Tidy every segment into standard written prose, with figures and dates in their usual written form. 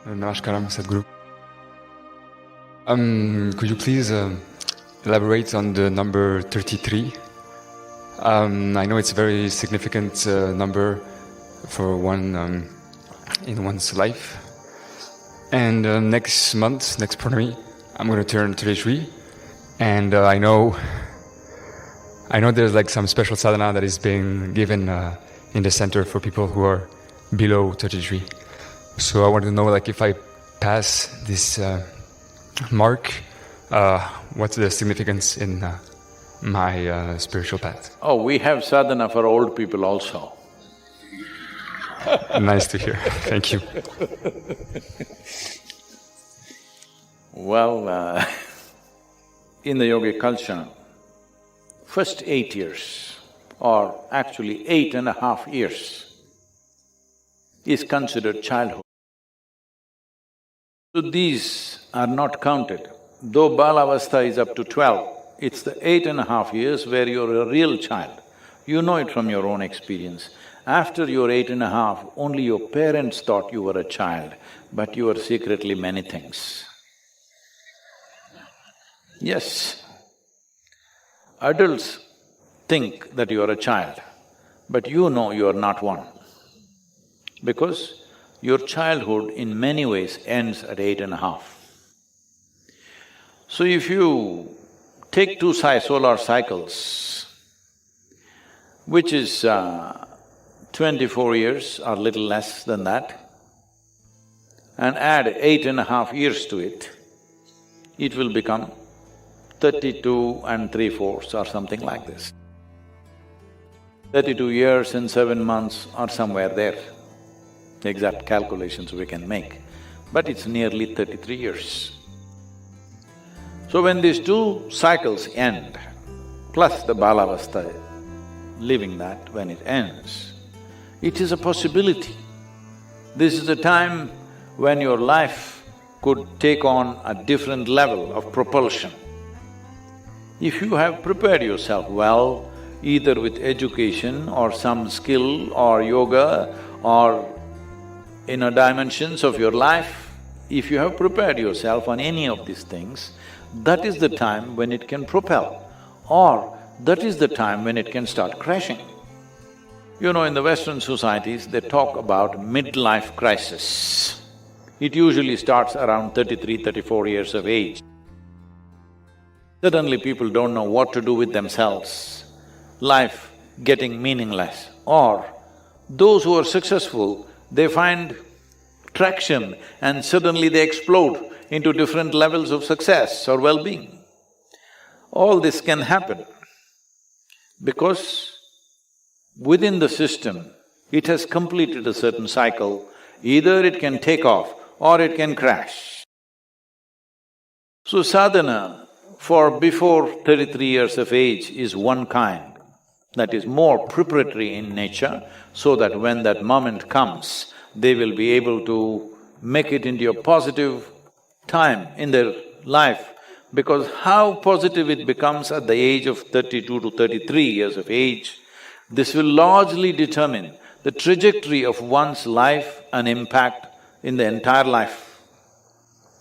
Namaskaram, Sadhguru. Could you please elaborate on the number 33? I know it's a very significant number for one in one's life. And next month, next Purnami, I'm going to turn 33. And I know there's like some special sadhana that is being given in the center for people who are below 33. So I wanted to know, like, if I pass this mark, what's the significance in my spiritual path? Oh, we have sadhana for old people also. Nice to hear. Thank you. Well, in the yogic culture, first 8 years, or actually 8.5 years, is considered childhood. So these are not counted. Though Balavastha is up to 12, it's the 8.5 years where you're a real child. You know it from your own experience. After you're 8.5, only your parents thought you were a child, but you were secretly many things. Yes, adults think that you are a child, but you know you are not one. Because your childhood in many ways ends at 8.5. So if you take two solar cycles, which is 24 years or little less than that, and add 8.5 years to it, it will become 32 and 3/4 or something like this. 32 years and 7 months or somewhere there. Exact calculations we can make, but it's nearly 33 years. So when these two cycles end, plus the Balavastha, leaving that when it ends, it is a possibility. This is a time when your life could take on a different level of propulsion. If you have prepared yourself well, either with education or some skill or yoga or inner dimensions of your life, if you have prepared yourself on any of these things, that is the time when it can propel, or that is the time when it can start crashing. You know, in the Western societies, they talk about midlife crisis. It usually starts around 33, 34 years of age. Suddenly people don't know what to do with themselves, life getting meaningless. Or those who are successful, they find traction and suddenly they explode into different levels of success or well-being. All this can happen because within the system, it has completed a certain cycle. Either it can take off or it can crash. So sadhana for before 33 years of age is one kind, that is more preparatory in nature, so that when that moment comes, they will be able to make it into a positive time in their life. Because how positive it becomes at the age of 32 to 33 years of age, this will largely determine the trajectory of one's life and impact in the entire life.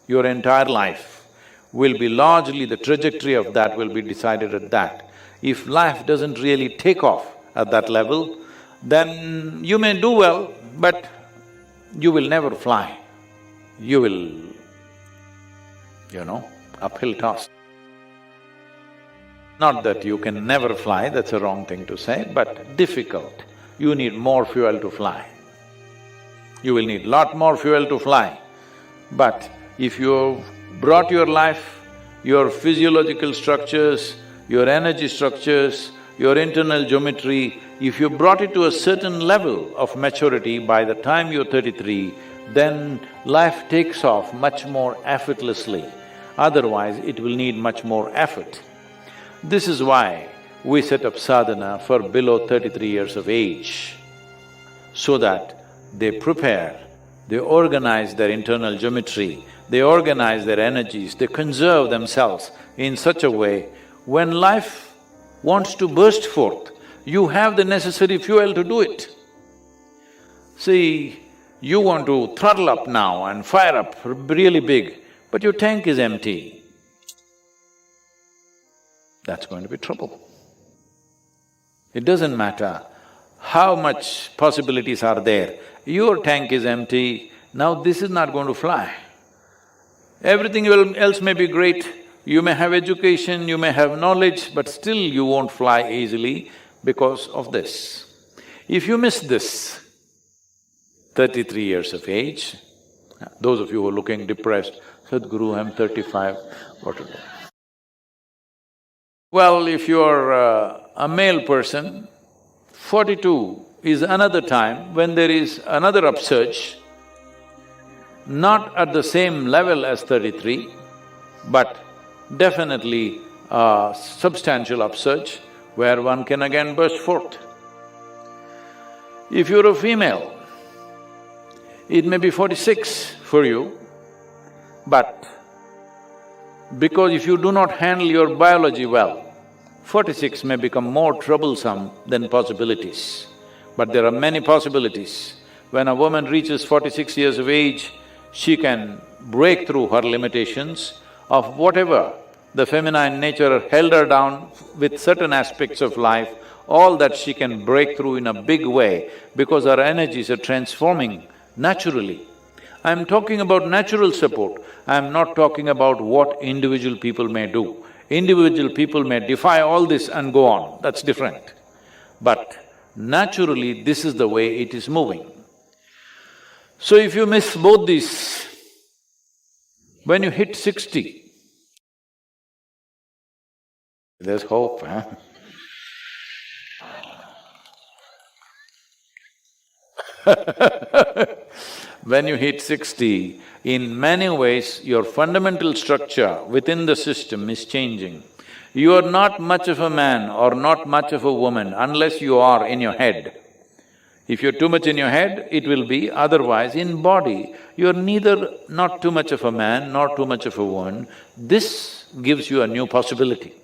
Your entire life will be largely… the trajectory of that will be decided at that. If life doesn't really take off at that level, then you may do well, but you will never fly. You will, uphill toss. Not that you can never fly, that's a wrong thing to say, but difficult. You need more fuel to fly. You will need lot more fuel to fly. But if you've brought your life, your physiological structures, your energy structures, your internal geometry, if you brought it to a certain level of maturity by the time you're 33, then life takes off much more effortlessly. Otherwise, it will need much more effort. This is why we set up sadhana for below 33 years of age, so that they prepare, they organize their internal geometry, they organize their energies, they conserve themselves in such a way, when life wants to burst forth, you have the necessary fuel to do it. See, You want to throttle up now and fire up really big, but your tank is empty. That's going to be trouble. It doesn't matter how much possibilities are there, your tank is empty, now this is not going to fly. Everything else may be great, you may have education, you may have knowledge, but still you won't fly easily because of this. If you miss this, 33 years of age, those of you who are looking depressed, Sadhguru, I'm 35, what to do? Well, if you're a male person, 42 is another time when there is another upsurge, not at the same level as 33, but definitely a substantial upsurge where one can again burst forth. If you're a female, it may be 46 for you, but because if you do not handle your biology well, 46 may become more troublesome than possibilities. But there are many possibilities. When a woman reaches 46 years of age, she can break through her limitations of whatever the feminine nature held her down with certain aspects of life, all that she can break through in a big way because her energies are transforming naturally. I'm talking about natural support, I'm not talking about what individual people may do. Individual people may defy all this and go on, that's different. But naturally, this is the way it is moving. So if you miss both these, when you hit 60, there's hope, huh? When you hit 60, in many ways, your fundamental structure within the system is changing. You are not much of a man or not much of a woman unless you are in your head. If you're too much in your head, it will be, otherwise in body, you're neither not too much of a man nor too much of a woman. This gives you a new possibility.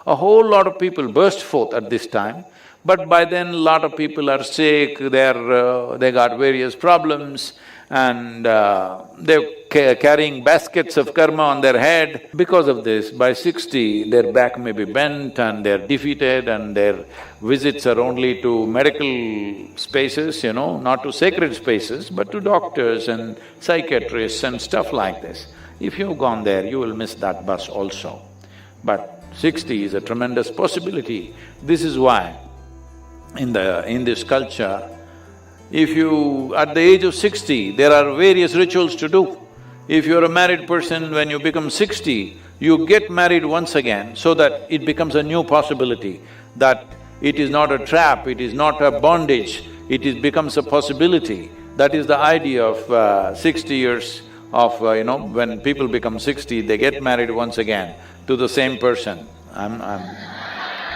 A whole lot of people burst forth at this time, but by then a lot of people are sick, they got various problems and they're carrying baskets of karma on their head. Because of this, by 60, their back may be bent and they're defeated and their visits are only to medical spaces, not to sacred spaces, but to doctors and psychiatrists and stuff like this. If you've gone there, you will miss that bus also. But 60 is a tremendous possibility. This is why in this culture, if you… at the age of 60, there are various rituals to do. If you're a married person, when you become 60, you get married once again so that it becomes a new possibility, that it is not a trap, it is not a bondage, becomes a possibility. That is the idea of 60 years of, when people become 60, they get married once again to the same person.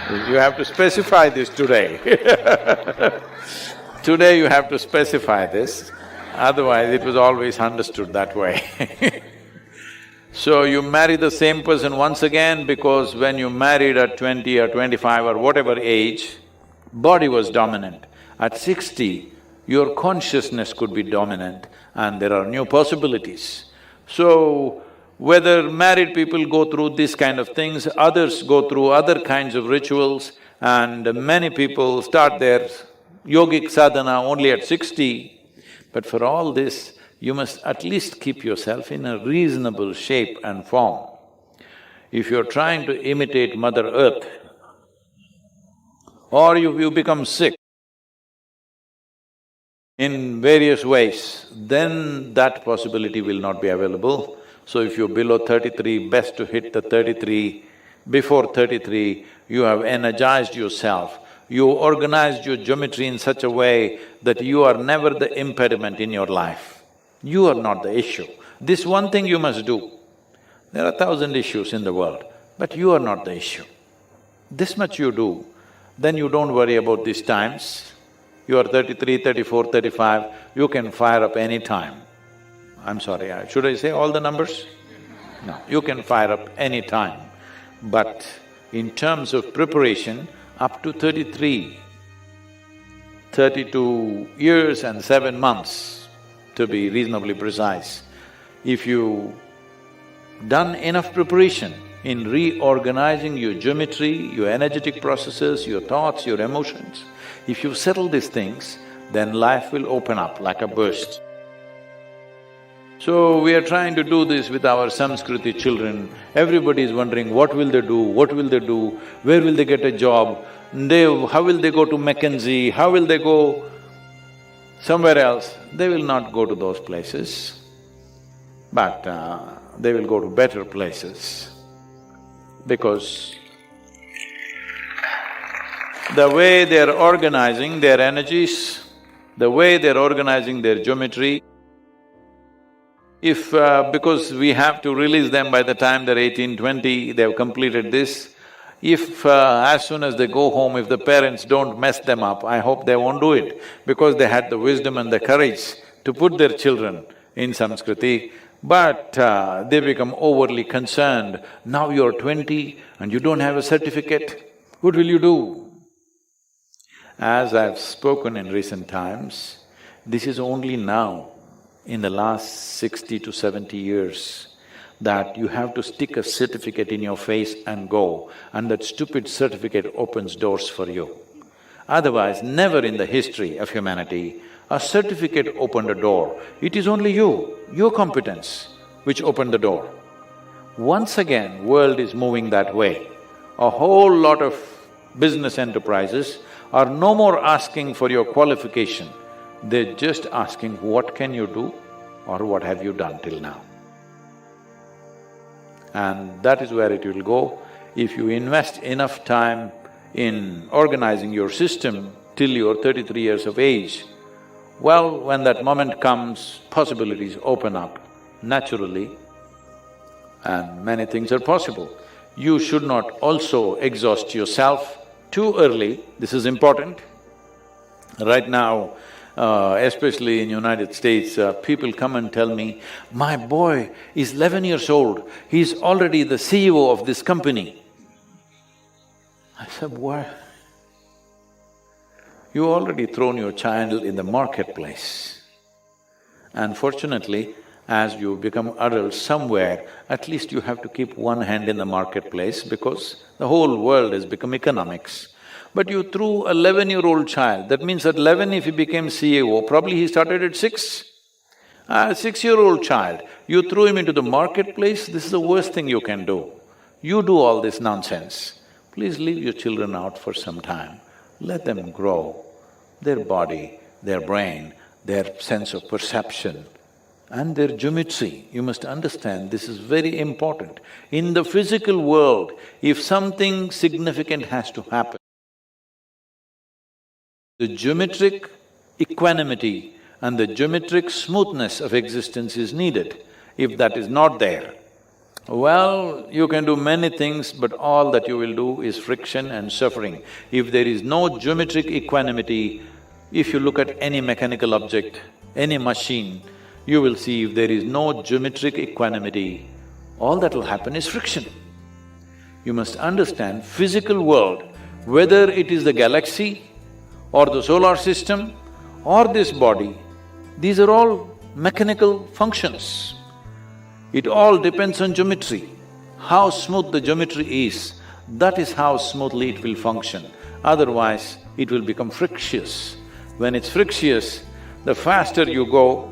You have to specify this today. Today you have to specify this, otherwise it was always understood that way. So you marry the same person once again because when you married at 20 or 25 or whatever age, body was dominant. At 60, your consciousness could be dominant and there are new possibilities. So, whether married people go through these kind of things, others go through other kinds of rituals, and many people start their yogic sadhana only at 60. But for all this, you must at least keep yourself in a reasonable shape and form. If you're trying to imitate Mother Earth, or you become sick in various ways, then that possibility will not be available. So if you're below 33, best to hit the 33. Before 33, you have energized yourself, you organized your geometry in such a way that you are never the impediment in your life. You are not the issue. This one thing you must do. There are 1,000 issues in the world, but you are not the issue. This much you do, then you don't worry about these times. You are 33, 34, 35, you can fire up any time. I'm sorry, should I say all the numbers? No, you can fire up any time. But in terms of preparation, up to 33, 32 years and 7 months, to be reasonably precise. If you done enough preparation in reorganizing your geometry, your energetic processes, your thoughts, your emotions, if you settle these things, then life will open up like a burst. So we are trying to do this with our Samskriti children. Everybody is wondering what will they do, what will they do, where will they get a job, how will they go to McKinsey, how will they go somewhere else? They will not go to those places, but they will go to better places. Because the way they're organizing their energies, the way they're organizing their geometry, if… because we have to release them by the time they're 18, 20, they've completed this, if as soon as they go home, if the parents don't mess them up, I hope they won't do it, because they had the wisdom and the courage to put their children in Samskriti, but they become overly concerned. Now you're 20 and you don't have a certificate, what will you do? As I've spoken in recent times, this is only now, in the last 60 to 70 years, that you have to stick a certificate in your face and go, and that stupid certificate opens doors for you. Otherwise, never in the history of humanity, a certificate opened a door. It is only you, your competence, which opened the door. Once again, world is moving that way. A whole lot of business enterprises are no more asking for your qualification, they're just asking what can you do or what have you done till now. And that is where it will go. If you invest enough time in organizing your system till you're 33 years of age, well, when that moment comes, possibilities open up naturally and many things are possible. You should not also exhaust yourself too early, this is important. Right now, especially in United States, people come and tell me, my boy is 11 years old, he's already the CEO of this company. I said, what? You already thrown your child in the marketplace. Unfortunately, as you become adults somewhere, at least you have to keep one hand in the marketplace because the whole world has become economics. But you threw a 11-year-old child, that means at 11 if he became CEO, probably he started at 6. A 6-year-old child, you threw him into the marketplace, this is the worst thing you can do. You do all this nonsense. Please leave your children out for some time, let them grow, their body, their brain, their sense of perception and their geometry. You must understand, this is very important. In the physical world, if something significant has to happen, the geometric equanimity and the geometric smoothness of existence is needed. If that is not there, well, you can do many things, but all that you will do is friction and suffering. If there is no geometric equanimity, if you look at any mechanical object, any machine, you will see if there is no geometric equanimity, all that will happen is friction. You must understand, physical world, whether it is the galaxy or the solar system or this body, these are all mechanical functions. It all depends on geometry. How smooth the geometry is, that is how smoothly it will function. Otherwise, it will become frictious. When it's frictious, the faster you go,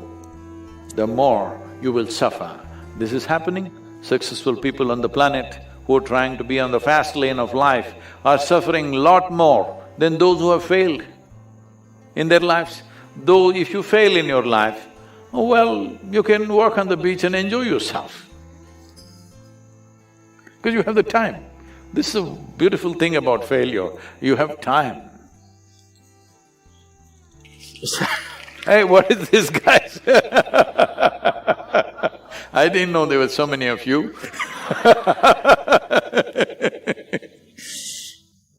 the more you will suffer. This is happening. Successful people on the planet who are trying to be on the fast lane of life are suffering lot more than those who have failed in their lives. Though if you fail in your life, oh well, you can walk on the beach and enjoy yourself because you have the time. This is a beautiful thing about failure, you have time. Hey, what is this, guys? I didn't know there were so many of you.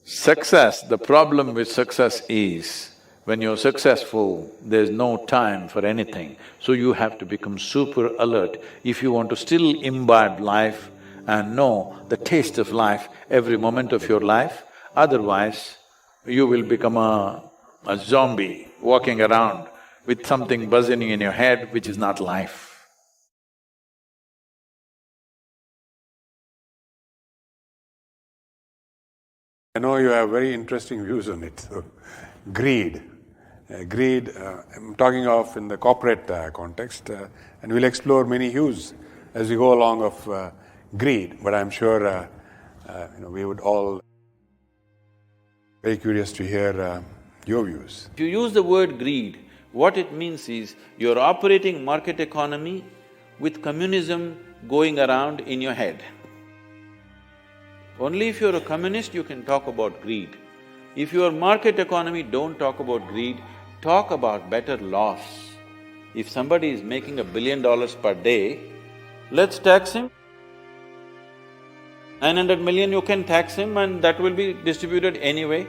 Success, the problem with success is, when you're successful, there's no time for anything. So you have to become super alert if you want to still imbibe life and know the taste of life every moment of your life. Otherwise, you will become a zombie walking around with something buzzing in your head which is not life. I know you have very interesting views on it. So, greed. I'm talking of in the corporate context, and we'll explore many hues as we go along of greed. But I'm sure we would all very curious to hear your views. If you use the word greed, what it means is you're operating market economy with communism going around in your head. Only if you're a communist, you can talk about greed. If you're market economy, don't talk about greed, talk about better laws. If somebody is making $1 billion per day, let's tax him. 900 million you can tax him and that will be distributed anyway.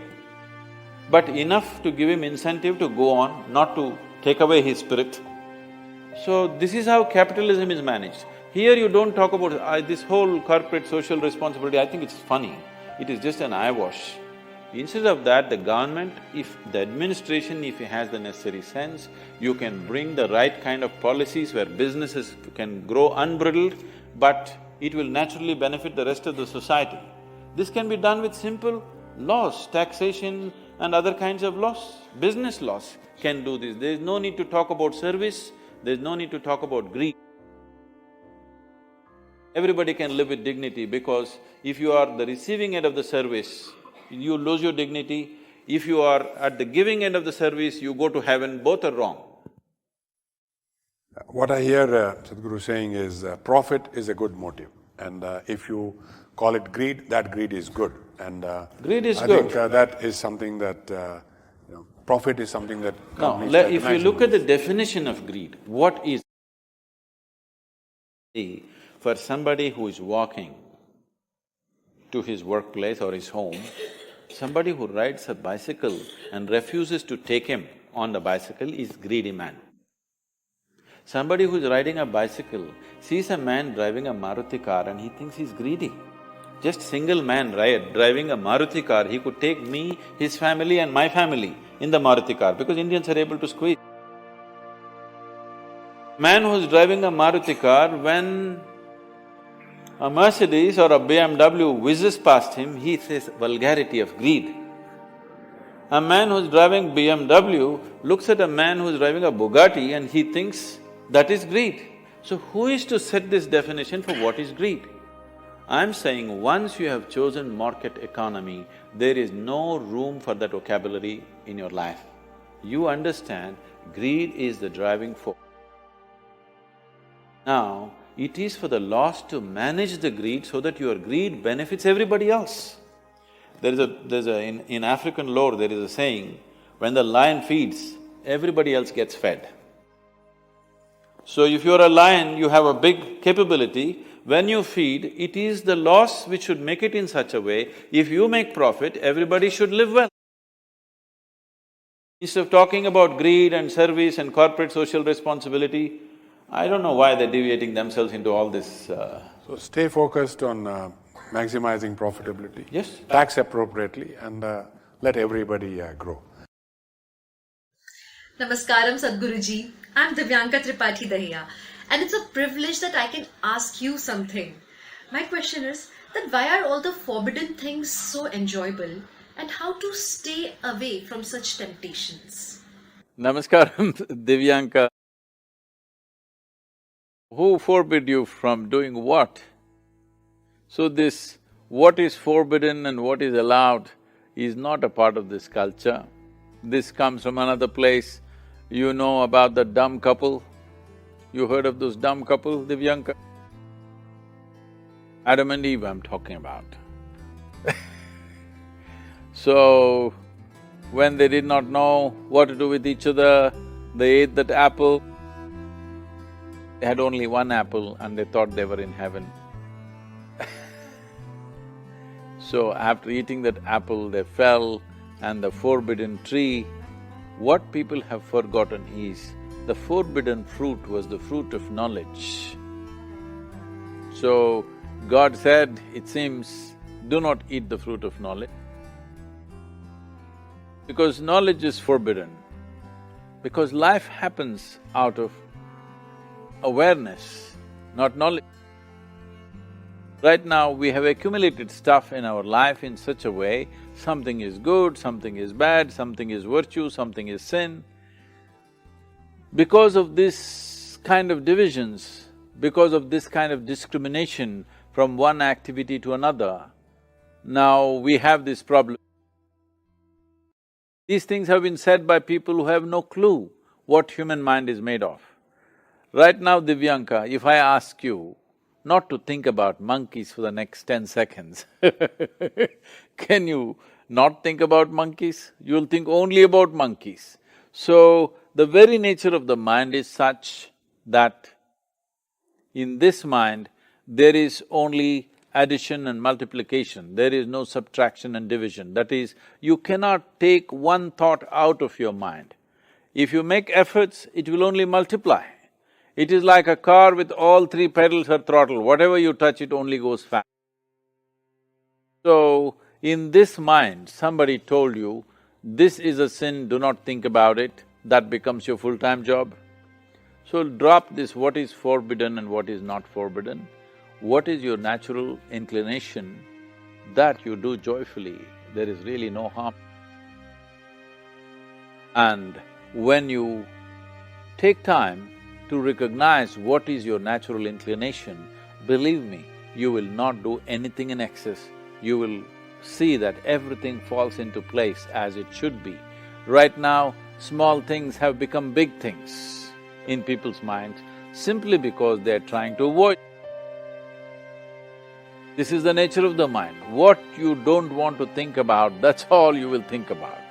But enough to give him incentive to go on, not to take away his spirit. So this is how capitalism is managed. Here you don't talk about this whole corporate social responsibility, I think it's funny. It is just an eyewash. Instead of that, the government, if the administration, if it has the necessary sense, you can bring the right kind of policies where businesses can grow unbridled, but it will naturally benefit the rest of the society. This can be done with simple laws, taxation and other kinds of laws. Business laws can do this. There is no need to talk about service, there is no need to talk about greed. Everybody can live with dignity because if you are the receiving end of the service, you lose your dignity. If you are at the giving end of the service, you go to heaven, both are wrong. What I hear Sadhguru saying is profit is a good motive, and if you call it greed, that greed is good. And greed is I good. think that is something that profit is something that Now, if you look at the definition of greed, what is for somebody who is walking to his workplace or his home, somebody who rides a bicycle and refuses to take him on the bicycle is greedy man. Somebody who is riding a bicycle sees a man driving a Maruti car and he thinks he's greedy. Just single man driving a Maruti car, he could take me, his family and my family in the Maruti car because Indians are able to squeeze. Man who's driving a Maruti car, when a Mercedes or a BMW whizzes past him, he says vulgarity of greed. A man who's driving BMW looks at a man who's driving a Bugatti and he thinks that is greed. So who is to set this definition for what is greed? I'm saying once you have chosen market economy, there is no room for that vocabulary in your life. You understand greed is the driving force. Now, it is for the laws to manage the greed so that your greed benefits everybody else. In African lore, there is a saying, when the lion feeds, everybody else gets fed. So if you're a lion, you have a big capability, when you feed, it is the laws which should make it in such a way, if you make profit, everybody should live well. Instead of talking about greed and service and corporate social responsibility, I don't know why they're deviating themselves into all this So stay focused on maximizing profitability. Yes. Tax appropriately and let everybody grow. Namaskaram Sadhguruji, I'm Divyanka Tripathi Dahiya, and it's a privilege that I can ask you something. My question is that why are all the forbidden things so enjoyable and how to stay away from such temptations? Namaskaram, Divyanka. Who forbid you from doing what? So this, what is forbidden and what is allowed is not a part of this culture. This comes from another place. You know about the dumb couple? You heard of those dumb couple, Divyanka? Adam and Eve I'm talking about. So, when they did not know what to do with each other, they ate that apple. They had only one apple and they thought they were in heaven. So after eating that apple, they fell and the forbidden tree. What people have forgotten is, the forbidden fruit was the fruit of knowledge. So, God said, it seems, do not eat the fruit of knowledge, because knowledge is forbidden. because life happens out of awareness, not knowledge. Right now, we have accumulated stuff in our life in such a way, something is good, something is bad, something is virtue, something is sin. Because of this kind of divisions, because of this kind of discrimination from one activity to another, now we have this problem. These things have been said by people who have no clue what human mind is made of. Right now, Divyanka, if I ask you not to think about monkeys for the next 10 seconds, can you not think about monkeys? You'll think only about monkeys. So, the very nature of the mind is such that in this mind, there is only addition and multiplication, there is no subtraction and division. That is, you cannot take one thought out of your mind. If you make efforts, it will only multiply. It is like a car with all three pedals or throttle, whatever you touch, it only goes fast. So, in this mind, somebody told you, this is a sin, do not think about it, that becomes your full-time job. So drop this what is forbidden and what is not forbidden. What is your natural inclination, that you do joyfully, there is really no harm. And when you take time to recognize what is your natural inclination, believe me, you will not do anything in excess. You will see that everything falls into place as it should be. Right now, small things have become big things in people's minds simply because they're trying to avoid. This is the nature of the mind. What you don't want to think about, that's all you will think about.